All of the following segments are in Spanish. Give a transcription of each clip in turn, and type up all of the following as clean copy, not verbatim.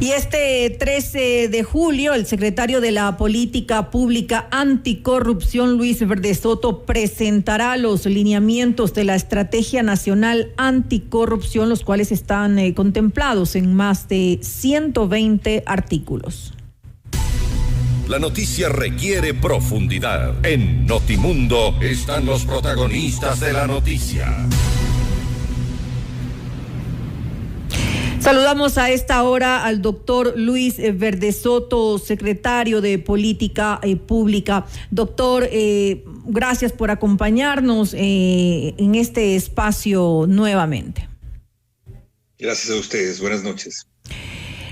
Y este 13 de julio, el secretario de la Política Pública Anticorrupción, Luis Verdesoto, presentará los lineamientos de la Estrategia Nacional Anticorrupción, los cuales están contemplados en más de 120 artículos. La noticia requiere profundidad. En Notimundo están los protagonistas de la noticia. Saludamos a esta hora al doctor Luis Verdesoto, secretario de Política Pública. Doctor, gracias por acompañarnos en este espacio nuevamente. Gracias a ustedes. Buenas noches.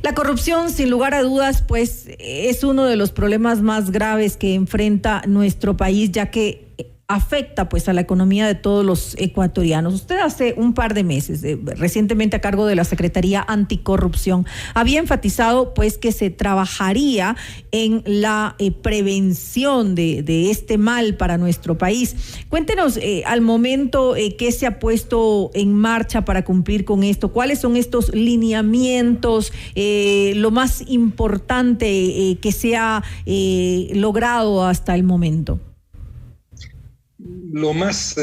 La corrupción, sin lugar a dudas, pues es uno de los problemas más graves que enfrenta nuestro país, ya que afecta pues a la economía de todos los ecuatorianos. Usted hace un par de meses, recientemente a cargo de la Secretaría Anticorrupción, había enfatizado pues que se trabajaría en la prevención de este mal para nuestro país. Cuéntenos al momento qué se ha puesto en marcha para cumplir con esto, cuáles son estos lineamientos, lo más importante que se ha logrado hasta el momento. Lo más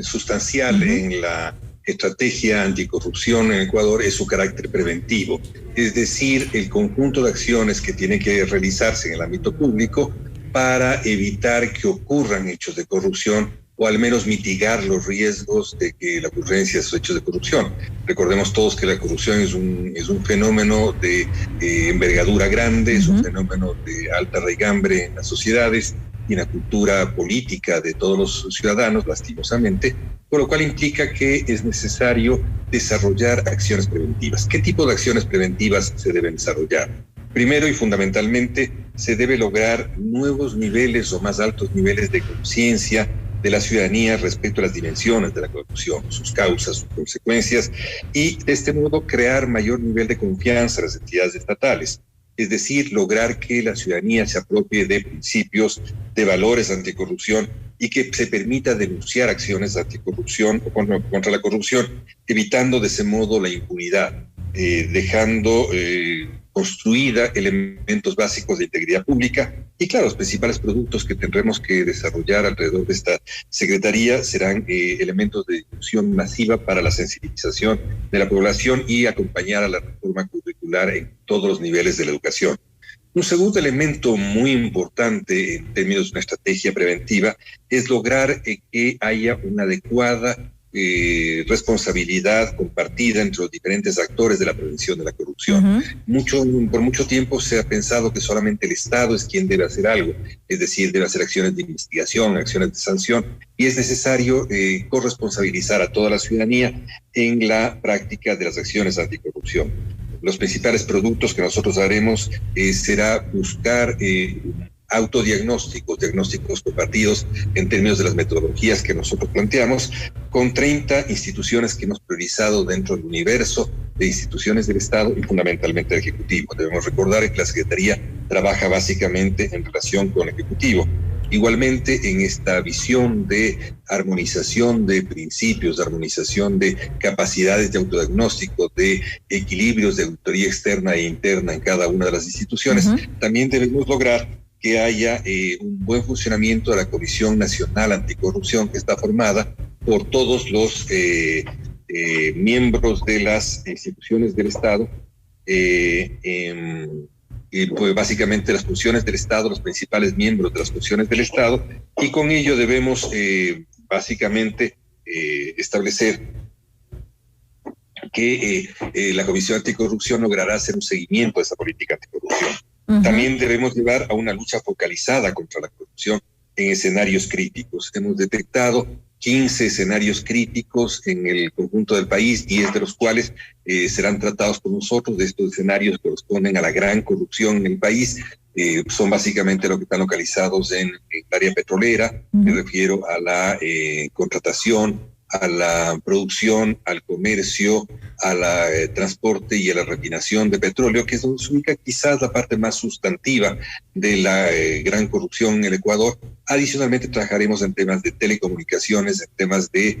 sustancial en la estrategia anticorrupción en Ecuador es su carácter preventivo, es decir, el conjunto de acciones que tiene que realizarse en el ámbito público para evitar que ocurran hechos de corrupción o al menos mitigar los riesgos de que la ocurrencia de esos hechos de corrupción. Recordemos todos que la corrupción es un fenómeno de envergadura grande, es un fenómeno de alta raigambre en las sociedades y en la cultura política de todos los ciudadanos, lastimosamente, por lo cual implica que es necesario desarrollar acciones preventivas. ¿Qué tipo de acciones preventivas se deben desarrollar? Primero y fundamentalmente, se debe lograr nuevos niveles o más altos niveles de conciencia de la ciudadanía respecto a las dimensiones de la corrupción, sus causas, sus consecuencias, y de este modo crear mayor nivel de confianza en las entidades estatales. Es decir, lograr que la ciudadanía se apropie de principios, de valores anticorrupción y que se permita denunciar acciones anticorrupción o contra la corrupción, evitando de ese modo la impunidad, dejando construida elementos básicos de integridad pública. Y claro, los principales productos que tendremos que desarrollar alrededor de esta secretaría serán elementos de difusión masiva para la sensibilización de la población y acompañar a la reforma curricular en todos los niveles de la educación. Un segundo elemento muy importante en términos de una estrategia preventiva es lograr que haya una adecuada responsabilidad compartida entre los diferentes actores de la prevención de la corrupción. Por mucho tiempo se ha pensado que solamente el Estado es quien debe hacer algo, es decir, debe hacer acciones de investigación, acciones de sanción, y es necesario corresponsabilizar a toda la ciudadanía en la práctica de las acciones anticorrupción. Los principales productos que nosotros haremos será buscar diagnósticos compartidos en términos de las metodologías que nosotros planteamos, con 30 instituciones que hemos priorizado dentro del universo de instituciones del Estado y fundamentalmente el Ejecutivo. Debemos recordar que la Secretaría trabaja básicamente en relación con el Ejecutivo. Igualmente, en esta visión de armonización de principios, de armonización de capacidades de autodiagnóstico, de equilibrios de auditoría externa e interna en cada una de las instituciones, también debemos lograr que haya un buen funcionamiento de la Comisión Nacional Anticorrupción, que está formada por todos los miembros de las instituciones del Estado, pues básicamente las funciones del Estado, los principales miembros de las funciones del Estado, y con ello debemos básicamente establecer que la Comisión Anticorrupción logrará hacer un seguimiento de esa política anticorrupción. También debemos llevar a una lucha focalizada contra la corrupción en escenarios críticos. Hemos detectado 15 escenarios críticos en el conjunto del país, 10 de los cuales serán tratados por nosotros. De estos escenarios corresponden a la gran corrupción en el país. Son básicamente los que están localizados en el área petrolera. Me refiero a la contratación, a la producción, al comercio, a la transporte y a la refinación de petróleo, que es donde se ubica quizás la parte más sustantiva de la gran corrupción en el Ecuador. Adicionalmente trabajaremos en temas de telecomunicaciones, en temas de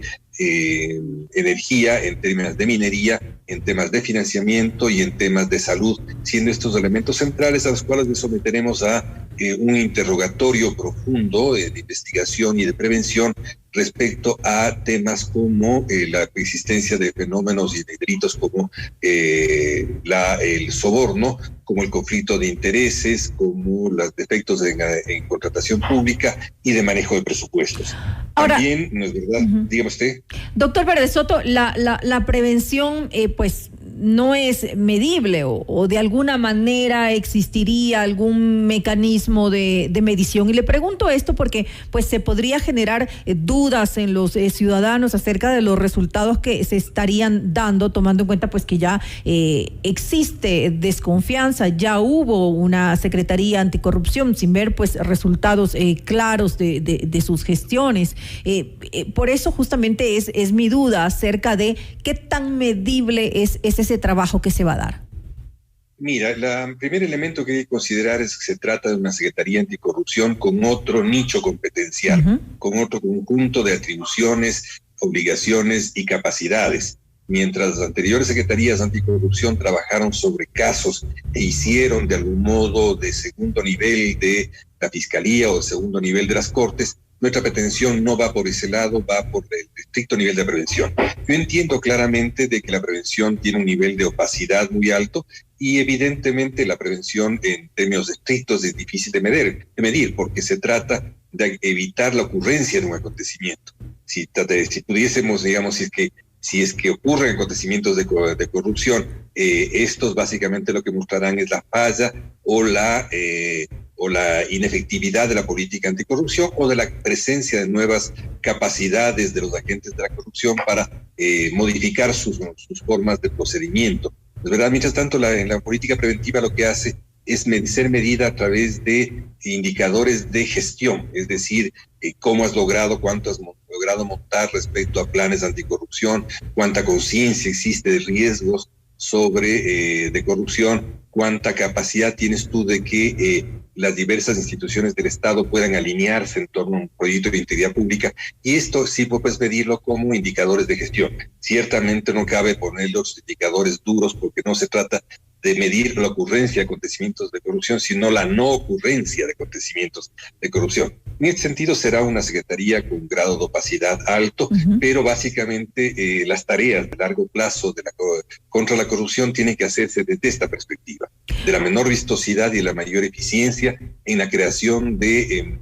energía, en temas de minería, en temas de financiamiento y en temas de salud, siendo estos elementos centrales a los cuales le someteremos a un interrogatorio profundo de investigación y de prevención respecto a temas como la existencia de fenómenos y de delitos como el soborno, como el conflicto de intereses, como los defectos en contratación pública y de manejo de presupuestos. Ahora, también, ¿no es verdad? Dígame usted. Doctor Verde Soto, la prevención, pues, no es medible o de alguna manera existiría algún mecanismo de medición. Y le pregunto esto porque pues se podría generar dudas en los ciudadanos acerca de los resultados que se estarían dando, tomando en cuenta pues que ya existe desconfianza, ya hubo una Secretaría Anticorrupción sin ver pues resultados claros de sus gestiones. Por eso justamente es mi duda acerca de qué tan medible es ese trabajo que se va a dar. Mira, el primer elemento que hay que considerar es que se trata de una Secretaría Anticorrupción con otro nicho competencial, con otro conjunto de atribuciones, obligaciones y capacidades. Mientras las anteriores Secretarías Anticorrupción trabajaron sobre casos e hicieron de algún modo de segundo nivel de la Fiscalía o de segundo nivel de las Cortes, nuestra pretensión no va por ese lado, va por el estricto nivel de prevención. Yo entiendo claramente de que la prevención tiene un nivel de opacidad muy alto y evidentemente la prevención en términos estrictos es difícil de medir porque se trata de evitar la ocurrencia de un acontecimiento. Si pudiésemos, digamos, si es que ocurren acontecimientos de corrupción, estos básicamente lo que mostrarán es la falla o la inefectividad de la política anticorrupción o de la presencia de nuevas capacidades de los agentes de la corrupción para modificar sus formas de procedimiento. Es verdad, mientras tanto, en la política preventiva lo que hace es ser medida a través de indicadores de gestión, es decir, cómo has logrado, cuánto has logrado montar respecto a planes anticorrupción, cuánta conciencia existe de riesgos de corrupción, cuánta capacidad tienes tú de que las diversas instituciones del Estado puedan alinearse en torno a un proyecto de integridad pública, y esto sí puedes medirlo como indicadores de gestión. Ciertamente no cabe poner los indicadores duros porque no se trata de medir la ocurrencia de acontecimientos de corrupción, sino la no ocurrencia de acontecimientos de corrupción. En este sentido será una secretaría con grado de opacidad alto, pero básicamente las tareas de largo plazo contra la corrupción tienen que hacerse desde esta perspectiva, de la menor vistosidad y la mayor eficiencia en la creación de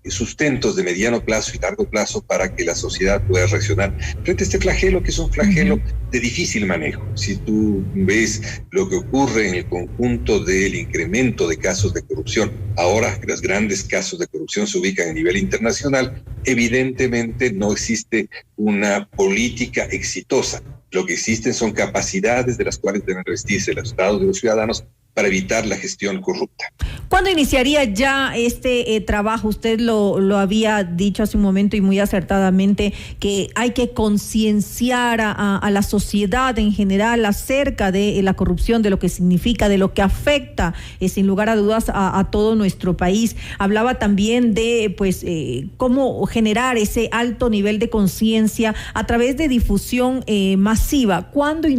sustentos de mediano plazo y largo plazo para que la sociedad pueda reaccionar frente a este flagelo, que es un flagelo de difícil manejo. Si tú ves lo que ocurre en el conjunto del incremento de casos de corrupción, ahora que los grandes casos de corrupción se ubican a nivel internacional, evidentemente no existe una política exitosa. Lo que existen son capacidades de las cuales deben revestirse los estados de los ciudadanos para evitar la gestión corrupta. ¿Cuándo iniciaría ya este trabajo? Usted lo había dicho hace un momento y muy acertadamente, que hay que concienciar a la sociedad en general acerca de la corrupción, de lo que significa, de lo que afecta, sin lugar a dudas, a todo nuestro país. Hablaba también de cómo generar ese alto nivel de conciencia a través de difusión masiva. ¿Cuándo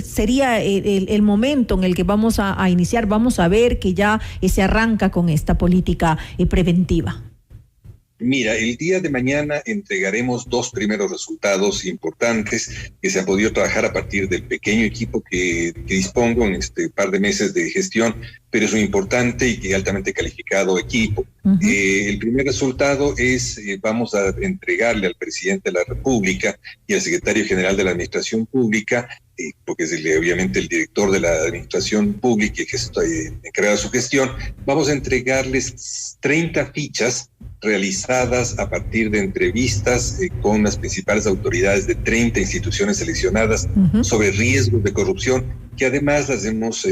sería el momento en el que vamos a iniciar? Vamos a ver que ya se arranca con esta política preventiva. Mira, el día de mañana entregaremos 2 primeros resultados importantes que se ha podido trabajar a partir del pequeño equipo que dispongo en este par de meses de gestión, pero es un importante y altamente calificado equipo. El primer resultado es, vamos a entregarle al presidente de la República y al secretario general de la Administración Pública, porque es obviamente el director de la Administración Pública y que está encargado de su gestión, vamos a entregarles 30 fichas realizadas a partir de entrevistas con las principales autoridades de 30 instituciones seleccionadas sobre riesgos de corrupción, que además las hemos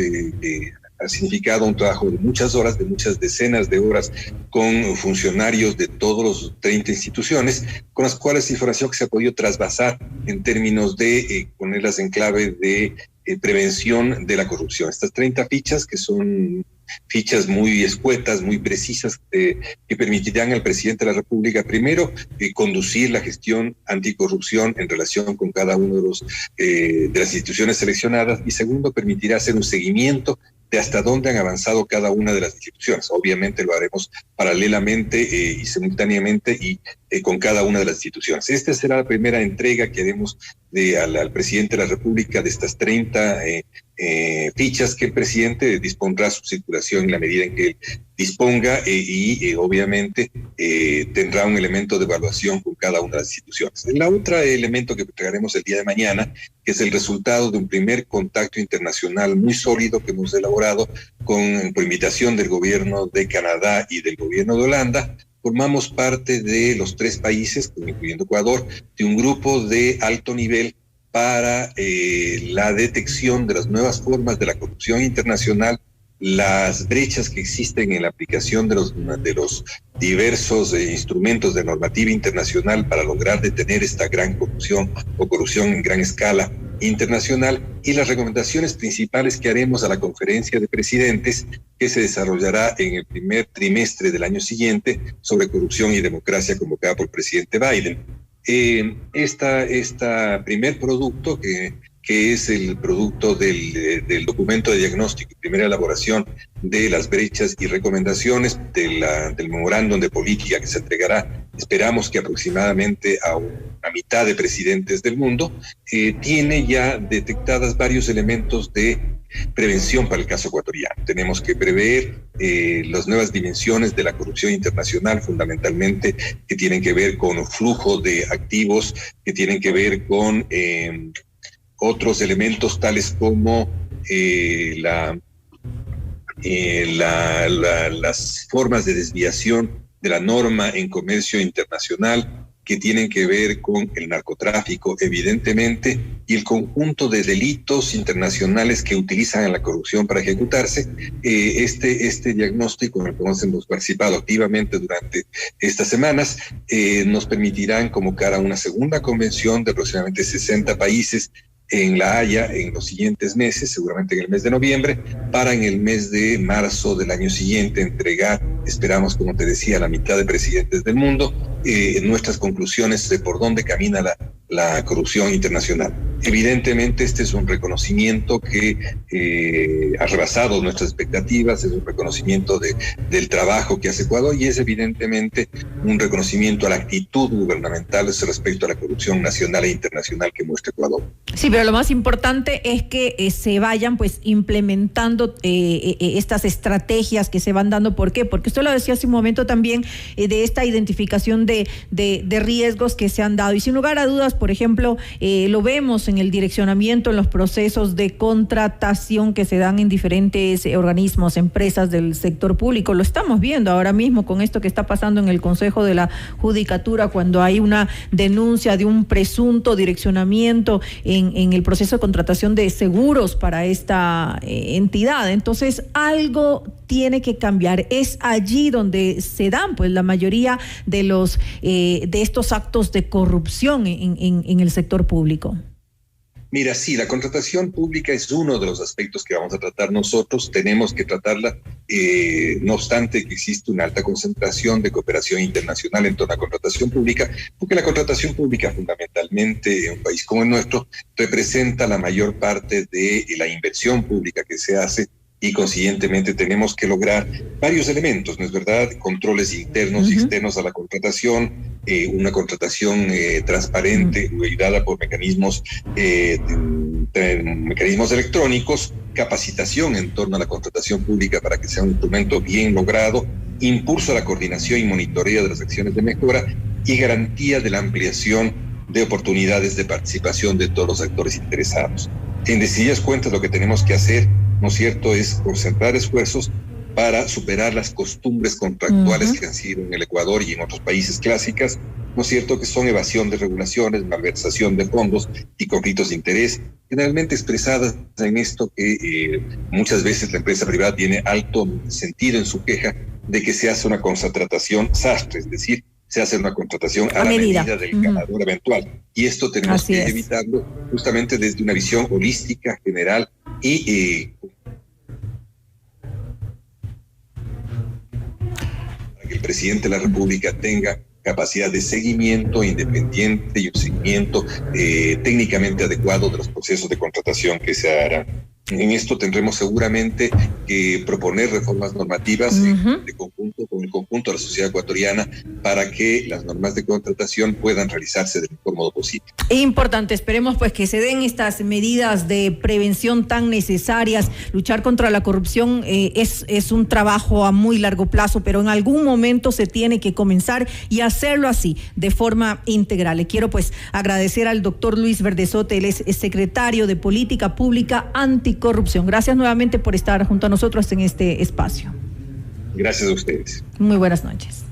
ha significado un trabajo de muchas horas, de muchas decenas de horas, con funcionarios de todos los 30 instituciones, con las cuales información que se ha podido trasvasar en términos de ponerlas en clave de prevención de la corrupción. Estas 30 fichas, que son fichas muy escuetas, muy precisas, que permitirán al presidente de la República, primero, conducir la gestión anticorrupción en relación con cada uno de las instituciones seleccionadas, y segundo, permitirá hacer un seguimiento de hasta dónde han avanzado cada una de las instituciones. Obviamente lo haremos paralelamente y simultáneamente y con cada una de las instituciones. Esta será la primera entrega que haremos al presidente de la República de estas 30 fichas que el presidente dispondrá su circulación en la medida en que él disponga y obviamente tendrá un elemento de evaluación con cada una de las instituciones. El otro elemento que entregaremos el día de mañana, que es el resultado de un primer contacto internacional muy sólido que hemos elaborado por invitación del gobierno de Canadá y del gobierno de Holanda. Formamos parte de los 3 países, incluyendo Ecuador, de un grupo de alto nivel para la detección de las nuevas formas de la corrupción internacional, las brechas que existen en la aplicación de los diversos instrumentos de normativa internacional para lograr detener esta gran corrupción o corrupción en gran escala internacional, y las recomendaciones principales que haremos a la conferencia de presidentes que se desarrollará en el primer trimestre del año siguiente sobre corrupción y democracia, convocada por el presidente Biden. Esta primer producto, que es el producto del documento de diagnóstico y primera elaboración de las brechas y recomendaciones del memorándum de política que se entregará, esperamos que aproximadamente a una mitad de presidentes del mundo, tiene ya detectadas varios elementos de prevención para el caso ecuatoriano. Tenemos que prever las nuevas dimensiones de la corrupción internacional, fundamentalmente que tienen que ver con flujo de activos, que tienen que ver con otros elementos tales como las formas de desviación de la norma en comercio internacional, que tienen que ver con el narcotráfico, evidentemente, y el conjunto de delitos internacionales que utilizan a la corrupción para ejecutarse. Este diagnóstico en el que hemos participado activamente durante estas semanas nos permitirán convocar a una segunda convención de aproximadamente 60 países en La Haya en los siguientes meses, seguramente en el mes de noviembre, para en el mes de marzo del año siguiente entregar, esperamos, como te decía, a la mitad de presidentes del mundo, nuestras conclusiones de por dónde camina la corrupción internacional. Evidentemente este es un reconocimiento que ha rebasado nuestras expectativas, es un reconocimiento del trabajo que hace Ecuador, y es evidentemente un reconocimiento a la actitud gubernamental respecto a la corrupción nacional e internacional que muestra Ecuador. Sí, pero lo más importante es que se vayan pues implementando estas estrategias que se van dando. ¿Por qué? Porque usted lo decía hace un momento también, de esta identificación de riesgos que se han dado, y sin lugar a dudas, por ejemplo, lo vemos en el direccionamiento, en los procesos de contratación que se dan en diferentes organismos, empresas del sector público. Lo estamos viendo ahora mismo con esto que está pasando en el Consejo de la Judicatura, cuando hay una denuncia de un presunto direccionamiento en el proceso de contratación de seguros para esta entidad. Entonces, algo tiene que cambiar. Es allí donde se dan pues la mayoría de estos actos de corrupción en el sector público. Mira, sí, la contratación pública es uno de los aspectos que vamos a tratar nosotros. Tenemos que tratarla, no obstante que existe una alta concentración de cooperación internacional en torno a la contratación pública, porque la contratación pública, fundamentalmente en un país como el nuestro, representa la mayor parte de la inversión pública que se hace, y consiguientemente tenemos que lograr varios elementos, ¿no es verdad? Controles internos y externos a la contratación, una contratación transparente, guiada por mecanismos electrónicos, capacitación en torno a la contratación pública para que sea un instrumento bien logrado, impulso a la coordinación y monitoreo de las acciones de mejora y garantía de la ampliación de oportunidades de participación de todos los actores interesados. En decididas cuentas, lo que tenemos que hacer, ¿no es cierto?, es concentrar esfuerzos para superar las costumbres contractuales que han sido en el Ecuador y en otros países clásicas, ¿no es cierto?, que son evasión de regulaciones, malversación de fondos y conflictos de interés, generalmente expresadas en esto que muchas veces la empresa privada tiene alto sentido en su queja de que se hace una contratación sastre, es decir, se hace una contratación a la medida del ganador eventual. Y esto tenemos que evitarlo justamente desde una visión holística, general y para que el presidente de la República tenga capacidad de seguimiento independiente y un seguimiento técnicamente adecuado de los procesos de contratación que se harán. En esto tendremos seguramente que proponer reformas normativas de conjunto con el conjunto de la sociedad ecuatoriana para que las normas de contratación puedan realizarse del mejor modo posible. Importante, esperemos pues que se den estas medidas de prevención tan necesarias. Luchar contra la corrupción es un trabajo a muy largo plazo, pero en algún momento se tiene que comenzar y hacerlo así, de forma integral. Le quiero pues agradecer al doctor Luis Verdezote, él es secretario de Política Pública Anticorrupción. Gracias nuevamente por estar junto a nosotros en este espacio. Gracias a ustedes. Muy buenas noches.